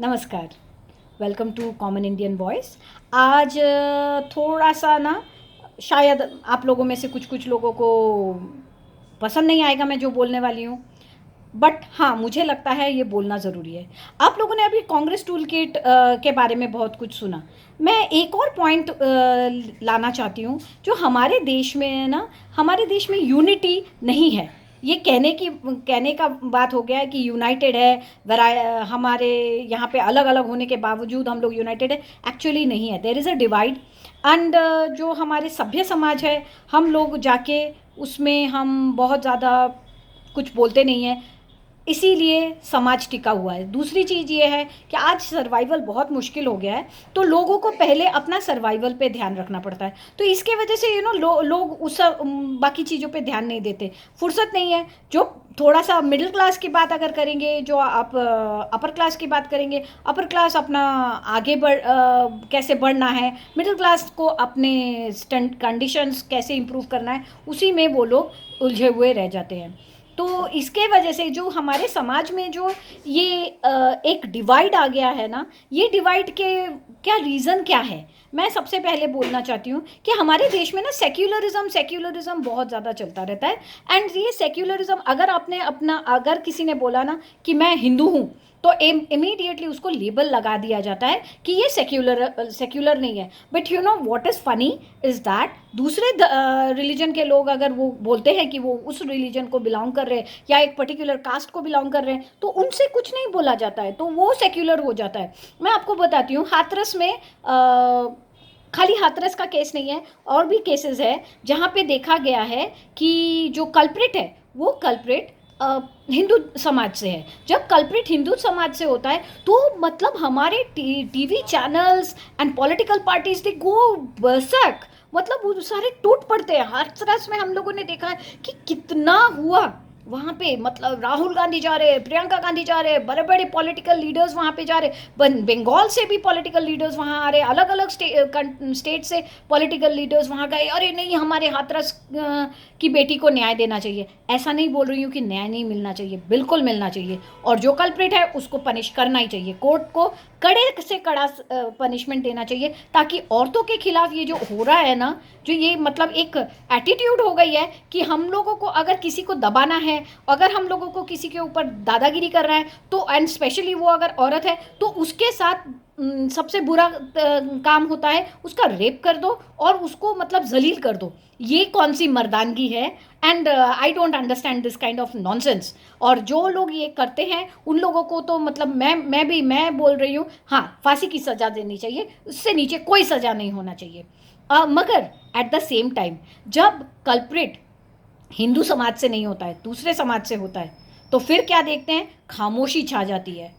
नमस्कार। Welcome to common Indian voice. आज थोड़ा सा ना शायद आप लोगों में से कुछ कुछ लोगों को पसंद नहीं आएगा मैं जो बोलने वाली हूँ, बट हाँ मुझे लगता है ये बोलना ज़रूरी है। आप लोगों ने अभी कांग्रेस टूल किट के बारे में बहुत कुछ सुना। मैं एक और पॉइंट लाना चाहती हूँ जो हमारे देश में है ना, हमारे देश में यूनिटी नहीं है। ये कहने का बात हो गया है कि यूनाइटेड है, हमारे यहाँ पे अलग अलग होने के बावजूद हम लोग यूनाइटेड है। एक्चुअली नहीं है, there is a divide. And जो हमारे सभ्य समाज है, हम लोग जाके उसमें हम बहुत ज़्यादा कुछ बोलते नहीं हैं, इसीलिए समाज टिका हुआ है। दूसरी चीज़ ये है कि आज सर्वाइवल बहुत मुश्किल हो गया है, तो लोगों को पहले अपना सर्वाइवल पे ध्यान रखना पड़ता है। तो इसके वजह से लोग उस बाकी चीज़ों पे ध्यान नहीं देते, फुर्सत नहीं है। जो थोड़ा सा मिडिल क्लास की बात अगर करेंगे, जो आप अपर क्लास की बात करेंगे, अपर क्लास अपना आगे कैसे बढ़ना है, मिडिल क्लास को अपने कंडीशंस कैसे इम्प्रूव करना है, उसी में वो लोग उलझे हुए रह जाते हैं। तो इसके वजह से जो हमारे समाज में जो ये एक डिवाइड आ गया है ना, ये डिवाइड के क्या रीज़न क्या है, मैं सबसे पहले बोलना चाहती हूँ कि हमारे देश में ना सेक्युलरिज्म बहुत ज़्यादा चलता रहता है। एंड ये सेक्युलरिज्म अगर किसी ने बोला ना कि मैं हिंदू हूँ, तो इमीडिएटली उसको लेबल लगा दिया जाता है कि ये सेक्युलर नहीं है। But you know what is funny is that दूसरे रिलीजन के लोग अगर वो बोलते हैं कि वो उस रिलीजन को बिलोंग कर रहे हैं या एक पर्टिकुलर कास्ट को बिलोंग कर रहे हैं, तो उनसे कुछ नहीं बोला जाता है, तो वो सेक्युलर हो जाता है। मैं आपको बताती हूँ, हाथरस में खाली हाथरस का केस नहीं है, और भी केसेस है जहाँ पे देखा गया है कि जो कल्प्रिट है वो कल्प्रिट हिंदू समाज से है। जब कल्प्रिट हिंदू समाज से होता है तो मतलब हमारे TV channels and political parties they go berserk, मतलब वो सारे टूट पड़ते हैं। हाथरस में हम लोगों ने देखा है कि कितना हुआ वहाँ पे, मतलब राहुल गांधी जा रहे, प्रियंका गांधी जा रहे, बड़े बड़े पॉलिटिकल लीडर्स वहाँ पे जा रहे, बंगाल से भी पॉलिटिकल लीडर्स वहाँ आ रहे, अलग अलग स्टेट से पॉलिटिकल लीडर्स वहाँ गए। अरे नहीं, हमारे हाथरस की बेटी को न्याय देना चाहिए। ऐसा नहीं बोल रही हूँ कि न्याय नहीं मिलना चाहिए, बिल्कुल मिलना चाहिए, और जो कल्प्रिट है उसको पनिश करना ही चाहिए। कोर्ट को कड़े से कड़ा पनिशमेंट देना चाहिए, ताकि औरतों के खिलाफ ये जो हो रहा है ना, जो ये मतलब एक एटीट्यूड हो गई है कि हम लोगों को अगर किसी को दबाना है, अगर हम लोगों को किसी के ऊपर दादागिरी कर रहा है, तो एंड स्पेशली वो अगर औरत है तो उसके साथ सबसे बुरा काम होता है उसका रेप कर दो और उसको मतलब जलील कर दो। ये कौन सी मर्दानगी है? And I don't understand this kind of nonsense. और जो लोग ये करते हैं उन लोगों को तो मतलब मैं बोल रही हूँ, हाँ फांसी की सज़ा देनी चाहिए, उससे नीचे कोई सज़ा नहीं होना चाहिए। मगर एट द सेम टाइम जब कल्प्रिट हिंदू समाज से नहीं होता है, दूसरे समाज से होता है, तो फिर क्या देखते हैं? खामोशी छा जाती है।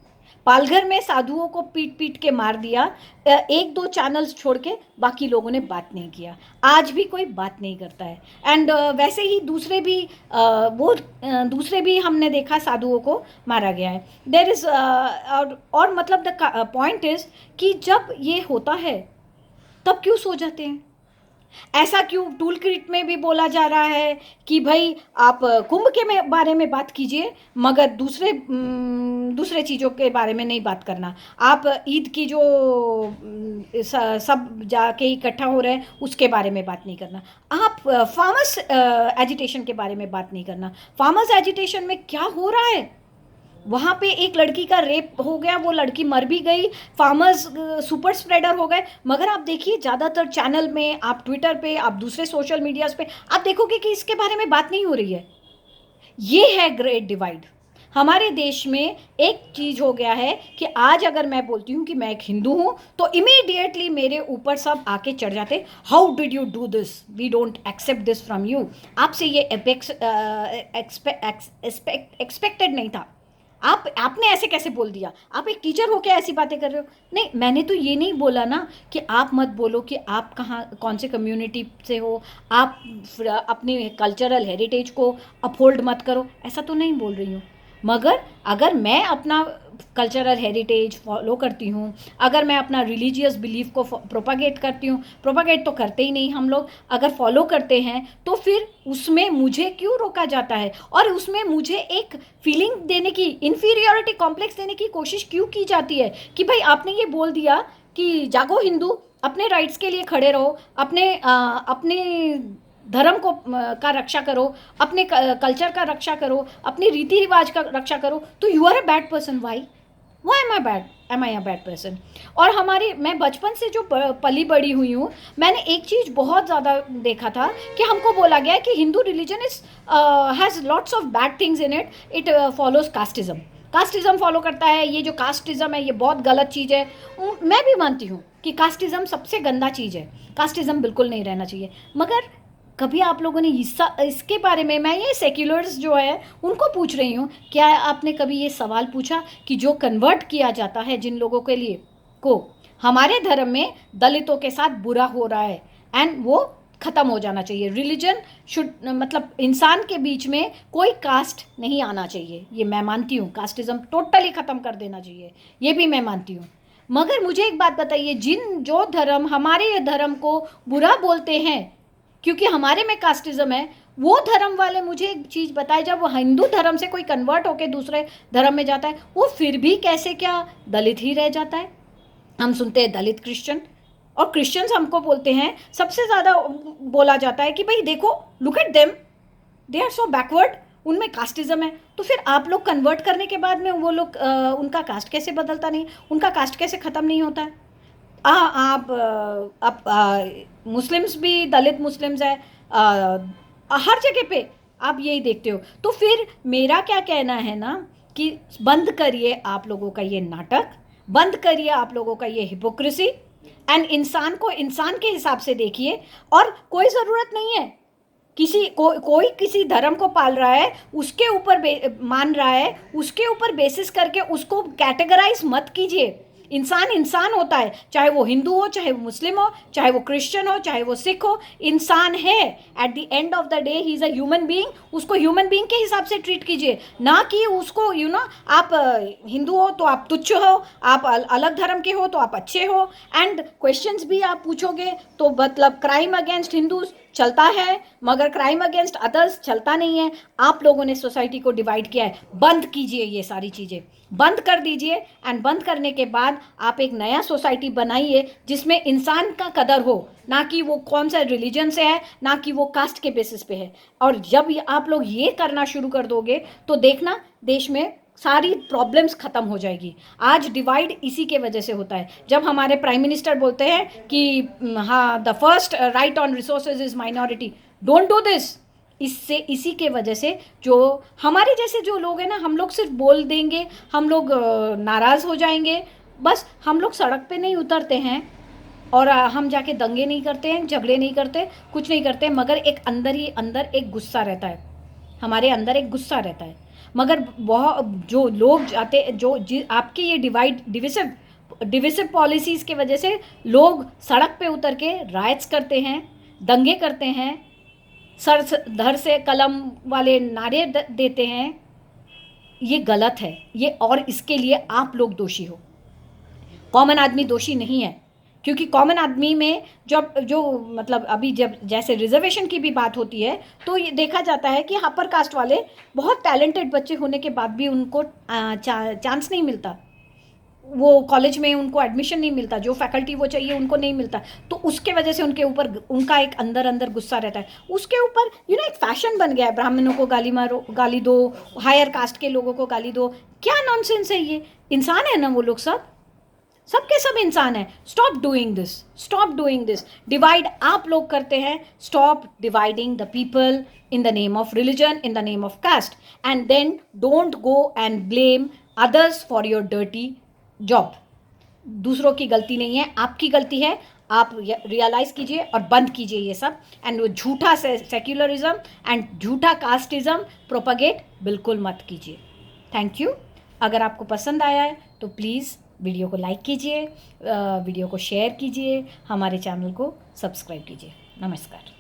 पालघर में साधुओं को पीट पीट के मार दिया, एक दो चैनल्स छोड़ के बाकी लोगों ने बात नहीं किया। आज भी कोई बात नहीं करता है। एंड वैसे ही दूसरे भी हमने देखा साधुओं को मारा गया है। देर इज़ और मतलब द पॉइंट इज़ कि जब ये होता है तब क्यों सो जाते हैं? ऐसा क्यों टूल किट में भी बोला जा रहा है कि भाई आप कुंभ के बारे में बात कीजिए, मगर दूसरे चीज़ों के बारे में नहीं बात करना। आप ईद की जो सब जाके इकट्ठा हो रहे हैं उसके बारे में बात नहीं करना। आप फार्मर्स एजिटेशन के बारे में बात नहीं करना। फार्मर्स एजिटेशन में क्या हो रहा है? वहाँ पे एक लड़की का रेप हो गया, वो लड़की मर भी गई, फार्मर्स सुपर स्प्रेडर हो गए। मगर आप देखिए ज़्यादातर चैनल में, आप ट्विटर पे, आप दूसरे सोशल मीडियाज़ पे आप देखोगे कि इसके बारे में बात नहीं हो रही है। ये है ग्रेट डिवाइड। हमारे देश में एक चीज़ हो गया है कि आज अगर मैं बोलती हूँ कि मैं एक हिंदू हूँ तो इमीडिएटली मेरे ऊपर सब आके चढ़ जाते, how did you do this, we don't accept this from you. आपसे ये एक्सपेक्टेड नहीं था। आपने ऐसे कैसे बोल दिया? आप एक टीचर हो के ऐसी बातें कर रहे हो? नहीं, मैंने तो ये नहीं बोला ना कि आप मत बोलो कि आप कहाँ कौन से कम्युनिटी से हो, आप अपनी कल्चरल हेरिटेज को अपहोल्ड मत करो, ऐसा तो नहीं बोल रही हूँ। मगर अगर मैं अपना कल्चरल हेरिटेज फॉलो करती हूँ, अगर मैं अपना रिलीजियस बिलीफ को प्रोपागेट करती हूँ, प्रोपागेट तो करते ही नहीं हम लोग, अगर फॉलो करते हैं तो फिर उसमें मुझे क्यों रोका जाता है और उसमें मुझे एक फीलिंग देने की, इन्फीरियरिटी कॉम्प्लेक्स देने की कोशिश क्यों की जाती है कि भाई आपने ये बोल दिया कि जागो हिंदू, अपने राइट्स के लिए खड़े रहो, अपने धर्म को का रक्षा करो, अपने कल्चर का रक्षा करो, अपनी रीति रिवाज का रक्षा करो, तो you are a bad person. Why am I a bad person? और मैं बचपन से जो पली बड़ी हुई हूँ, मैंने एक चीज़ बहुत ज़्यादा देखा था कि हमको बोला गया है कि Hindu religion has lots of bad things in it, it follows casteism follow करता है। ये जो कास्टिज्म है ये बहुत गलत चीज़ है। मैं भी मानती हूँ कि कास्टिज्म सबसे गंदा चीज़ है, कास्टिज्म बिल्कुल नहीं रहना चाहिए। मगर कभी आप लोगों ने इसके बारे में, मैं ये सेक्युलर्स जो है उनको पूछ रही हूँ, क्या आपने कभी ये सवाल पूछा कि जो कन्वर्ट किया जाता है जिन लोगों के लिए को हमारे धर्म में दलितों के साथ बुरा हो रहा है, एंड वो ख़त्म हो जाना चाहिए। रिलीजन शुड, मतलब इंसान के बीच में कोई कास्ट नहीं आना चाहिए, ये मैं मानती हूँ। कास्टिज्म टोटली ख़त्म कर देना चाहिए, ये भी मैं मानती हूँ। मगर मुझे एक बात बताइए, जो धर्म हमारे धर्म को बुरा बोलते हैं क्योंकि हमारे में कास्टिज्म है, वो धर्म वाले मुझे एक चीज़ बताए, जब वो हिंदू धर्म से कोई कन्वर्ट होकर दूसरे धर्म में जाता है, वो फिर भी कैसे क्या दलित ही रह जाता है। हम सुनते हैं दलित क्रिश्चियन, और क्रिश्चियंस हमको बोलते हैं, सबसे ज़्यादा बोला जाता है कि भाई देखो, look at them, they are so backward, उनमें कास्टिज्म है। तो फिर आप लोग कन्वर्ट करने के बाद में वो लोग उनका कास्ट कैसे बदलता नहीं, उनका कास्ट कैसे ख़त्म नहीं होता है? आप मुस्लिम्स भी, दलित मुस्लिम्स है, हर जगह पे आप यही देखते हो। तो फिर मेरा क्या कहना है ना कि बंद करिए आप लोगों का ये नाटक, बंद करिए आप लोगों का ये हिपोक्रेसी, एंड इंसान को इंसान के हिसाब से देखिए। और कोई ज़रूरत नहीं है कोई किसी धर्म को पाल रहा है, उसके ऊपर मान रहा है, उसके ऊपर बेसिस करके उसको कैटेगराइज मत कीजिए। इंसान इंसान होता है, चाहे वो हिंदू हो, चाहे वो मुस्लिम हो, चाहे वो क्रिश्चियन हो, चाहे वो सिख हो, इंसान है। At the end of the day he is a human being. उसको ह्यूमन बीइंग के हिसाब से ट्रीट कीजिए, ना कि उसको आप हिंदू हो तो आप तुच्छ हो, आप अलग धर्म के हो तो आप अच्छे हो। एंड क्वेश्चंस भी आप पूछोगे तो मतलब क्राइम अगेंस्ट हिंदूज चलता है, मगर क्राइम अगेंस्ट अदर्स चलता नहीं है। आप लोगों ने सोसाइटी को डिवाइड किया है, बंद कीजिए, ये सारी चीज़ें बंद कर दीजिए। एंड बंद करने के बाद आप एक नया सोसाइटी बनाइए जिसमें इंसान का कदर हो, ना कि वो कौन सा रिलीजन से है, ना कि वो कास्ट के बेसिस पे है। और जब आप लोग ये करना शुरू कर दोगे तो देखना देश में सारी प्रॉब्लम्स ख़त्म हो जाएगी। आज डिवाइड इसी के वजह से होता है। जब हमारे प्राइम मिनिस्टर बोलते हैं कि हाँ, the first right on resources is minority, don't do this. इसी के वजह से जो हमारे जैसे जो लोग हैं ना, हम लोग सिर्फ बोल देंगे, हम लोग नाराज़ हो जाएंगे, बस हम लोग सड़क पे नहीं उतरते हैं और हम जाके दंगे नहीं करते हैं, झगड़े नहीं करते, कुछ नहीं करते, मगर एक अंदर ही अंदर एक गुस्सा रहता है, हमारे अंदर एक गुस्सा रहता है। मगर बहुत जो लोग जाते, आपके ये डिविसिव पॉलिसीज़ के वजह से लोग सड़क पे उतर के राइट्स करते हैं, दंगे करते हैं, सर धर से कलम वाले नारे देते हैं। ये गलत है ये, और इसके लिए आप लोग दोषी हो, कॉमन आदमी दोषी नहीं है। क्योंकि कॉमन आदमी में जो मतलब अभी जब जैसे रिजर्वेशन की भी बात होती है तो ये देखा जाता है कि अपर कास्ट वाले बहुत टैलेंटेड बच्चे होने के बाद भी उनको चांस नहीं मिलता, वो कॉलेज में उनको एडमिशन नहीं मिलता, जो फैकल्टी वो चाहिए उनको नहीं मिलता। तो उसके वजह से उनके ऊपर उनका एक अंदर अंदर गुस्सा रहता है। उसके ऊपर एक फैशन बन गया है, ब्राह्मणों को गाली मारो, गाली दो, हायर कास्ट के लोगों को गाली दो। क्या नॉनसेंस है ये? इंसान है ना वो लोग, सबके सब इंसान है। स्टॉप डूइंग दिस डिवाइड आप लोग करते हैं। Stop dividing the people in the name of religion, in the name of caste, and then don't go and blame others for your dirty job. दूसरों की गलती नहीं है, आपकी गलती है। आप रियलाइज कीजिए और बंद कीजिए ये सब, एंड वो झूठा सेक्युलरिज्म एंड झूठा कास्टिज्म प्रोपगेट बिल्कुल मत कीजिए। Thank you. अगर आपको पसंद आया है तो प्लीज़ वीडियो को लाइक कीजिए, वीडियो को शेयर कीजिए, हमारे चैनल को सब्सक्राइब कीजिए। नमस्कार।